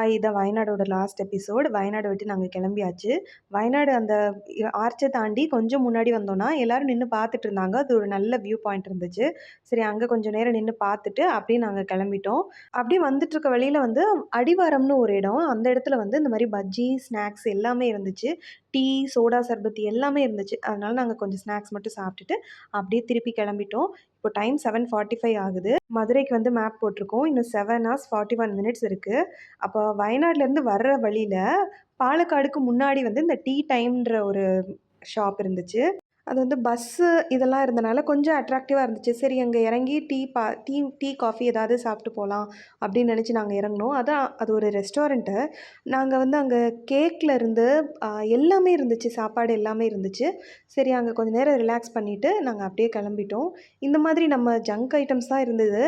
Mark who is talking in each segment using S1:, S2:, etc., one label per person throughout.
S1: இதான் வயநாடோட last episode. வயநாட விட்டு நாங்க கிளம்பியாச்சு. வயநாடு அந்த ஆர்ச்ச தாண்டி கொஞ்சம் முன்னாடி வந்தோம்னா, எல்லாரும் நின்னு பார்த்துட்டு இருந்தாங்க. அது ஒரு நல்ல வியூ பாயிண்ட் இருந்துச்சு. சரி அங்க கொஞ்சம் நேரம் நின்னு பார்த்துட்டு, அப்படியே நாங்க கிளம்பிட்டோம். அப்படியே வந்துட்டுருக்க வழியில வந்து அடிவாரம்னு ஒரு இடம். அந்த இடத்துல வந்து இந்த மாரி பஜ்ஜி, ஸ்நாக்ஸ் எல்லாமே இருந்துச்சு. டீ, சோடா சர்பத் எல்லாமே இருந்துச்சு. அதனால நாங்க கொஞ்சம் ஸ்நாக்ஸ் மட்டும் சாப்பிட்டுட்டு, அப்படியே திருப்பி கிளம்பிட்டோம். இப்போ டைம் 7:45 ஆகுது. மதுரைக்கு வந்து மேப் போட்டிருக்கோம். இன்னும் 7 ஹார்ஸ் 41 மினிட்ஸ் இருக்கு. அப்போ வயநாட்லேருந்து வர்ற வழியில, பாலக்காடுக்கு முன்னாடி வந்து இந்த டீ டைம்ன்ற ஒரு ஷாப் இருந்துச்சு. அது வந்து பஸ்ஸு இதெல்லாம் இருந்தனால கொஞ்சம் அட்ராக்டிவா இருந்துச்சு. சரி அங்க இறங்கி டீ டீ, காஃபி ஏதாவது சாப்பிட்டு போலாம் அப்படின்னு நினச்சு நாங்க இறங்குனோம். அதான் அது ஒரு ரெஸ்டாரண்ட்டு. நாங்க வந்து அங்க கேக்ல இருந்து அ எல்லாமே இருந்துச்சு. சாப்பாடு எல்லாமே இருந்துச்சு. சரி அங்க கொஞ்ச நேரம் ரிலாக்ஸ் பண்ணிட்டு நாங்க அப்படியே கிளம்பிட்டோம். இந்த மாதிரி நம்ம ஜங்க் ஐட்டம்ஸ் தான் இருந்தது.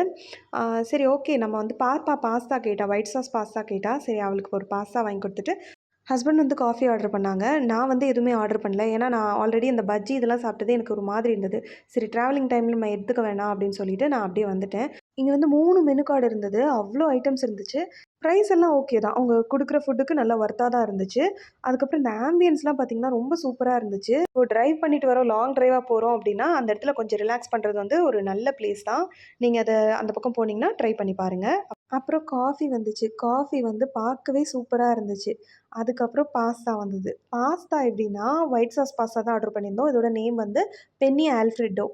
S1: ஆ சரி ஓகே நம்ம வந்து பாப்பா பாஸ்தா கேட்டா, ஒயிட் சாஸ் பாஸ்தா கேட்டா. சரி அவளுக்கு ஒரு பாஸ்தா வாங்கி குடுத்துட்டு ஹஸ்பண்ட் வந்து காஃபி ஆர்டர் பண்ணாங்க. நான் வந்து எதுவுமே ஆர்டர் பண்ணல. ஏன்னா, நான் ஆல்ரெடி அந்த பஜ்ஜி இதெல்லாம் சாப்பிட்டதே எனக்கு ஒரு மாதிரி இருந்தது. சரி ட்ராவலிங் டைம்ல நம்ம எடுத்துக்க வேணாம் அப்படின்னு சொல்லிட்டு நான் அப்படியே வந்துட்டேன். இங்க வந்து 3 மெனு கார்ட் இருந்தது. அவ்ளோ ஐட்டம்ஸ் இருந்துச்சு. பிரைஸ் எல்லாம் ஓகே தான். அவங்க குடுக்குற ஃபுட்டுக்கு நல்லா ஒர்த்தா தான் இருந்துச்சு. அதுக்கப்புறம் இந்த ஆம்பியன்ஸ்லாம் பார்த்தீங்கன்னா, ரொம்ப சூப்பரா இருந்துச்சு. இப்போ டிரைவ் பண்ணிட்டு வரோம், லாங் டிரைவா போறோம் அப்படின்னா, அந்த இடத்துல கொஞ்சம் ரிலாக்ஸ் பண்றது வந்து ஒரு நல்ல பிளேஸ் தான். நீங்க அந்த பக்கம் போனீங்கன்னா ட்ரை பண்ணி பாருங்க. அப்புறம் காஃபி வந்துச்சு. காஃபி வந்து பார்க்கவே சூப்பரா இருந்துச்சு. அதுக்கப்புறம் பாஸ்தா வந்தது. பாஸ்தா எப்படின்னா, ஒயிட் சாஸ் பாஸ்தா தான் ஆர்டர் பண்ணியிருந்தோம். இதோட நேம் வந்து பென்னி ஆல்ஃப்ரெட்டோ.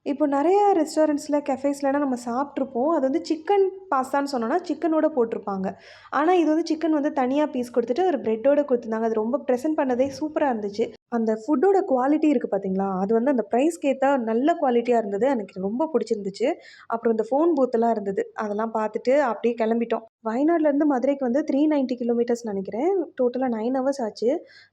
S1: இப்போ நெறைய ரெஸ்டாரண்ட்ஸ்ல, கஃபேஸ்லலாம் நம்ம சாப்ட்டுருப்போம். அது வந்து சிக்கன் பாஸ்தான்னு சொன்னோம்னா, சிக்கனோட போட்டிருப்பாங்க. ஆனா, இது வந்து சிக்கன் வந்து தனியா பீஸ் குடுத்துட்டு, ஒரு பிரெட்டோட குடுத்துருந்தாங்க. அது ரொம்ப ப்ரெசென்ட் பண்ணதே சூப்பரா இருந்துச்சு. அந்த ஃபுட்டோட குவாலிட்டி இருக்கு பார்த்தீங்களா, அது வந்து அந்த பிரைஸ்க்கு ஏத்தா நல்ல குவாலிட்டியா இருந்தது. எனக்கு ரொம்ப புடிச்சிருந்துச்சு. அப்புறம் இந்த ஃபோன் பூத்தெல்லாம் இருந்தது. அதெல்லாம் பார்த்துட்டு அப்படியே கிளம்பிட்டோம். வயநாடுலேருந்து மதுரைக்கு வந்து 390 கிலோமீட்டர்ஸ் நெனைக்கிறேன். டோட்டலா 9 ஹவர்ஸ் ஆச்சு.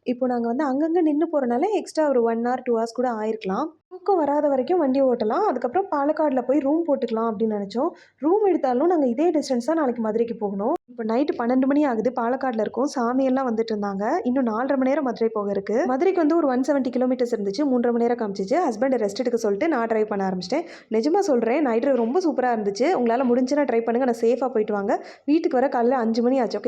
S1: இப்போ நாங்க வந்து அங்கங்க நின்னு போறனால எக்ஸ்ட்ரா ஒரு 1 ஹவர், 2 ஹவர்ஸ் கூட ஆயிருக்கலாம். தூக்கம் வராத வரைக்கும் வண்டி ஓட்டலாம். அதுக்கப்புறம் பாலக்காடுல போய் ரூம் போட்டுக்கலாம் அப்படின்னு நெனச்சோம். ரூம் எடுத்தாலும் நாங்க இதே டிஸ்டன்ஸ் தான் நாளைக்கு மதுரைக்கு போகணும். இப்போ நைட்டு 12 மணி ஆகுது. பாலக்காடுல இருக்கோம். சாமியெல்லாம் வந்துட்டுருந்தாங்க. இன்னும் 4 1/2 மணி நேரம் மதுரை போக இருக்கு. மதுரைக்கு வந்து ஒரு 170 கிலோமீட்டர்ஸ் இருந்துச்சு. 3 1/2 மணி நேரம் காமிச்சுச்சு. ஹஸ்பண்ட் ரெஸ்ட் எடுக்க சொல்லிட்டு நான் டிரைவ் பண்ண ஆரம்பிச்சுட்டேன். நிஜமா சொல்றேன். நைட் டிரைவ் ரொம்ப சூப்பரா இருந்துச்சு. உங்களால முடிஞ்சுனா ட்ரை பண்ணுங்க. ஆனா சேஃபா போயிட்டு வாங்க. வீட்டுக்கு வர காலையில 5 மணி ஆச்சு. ஓகே.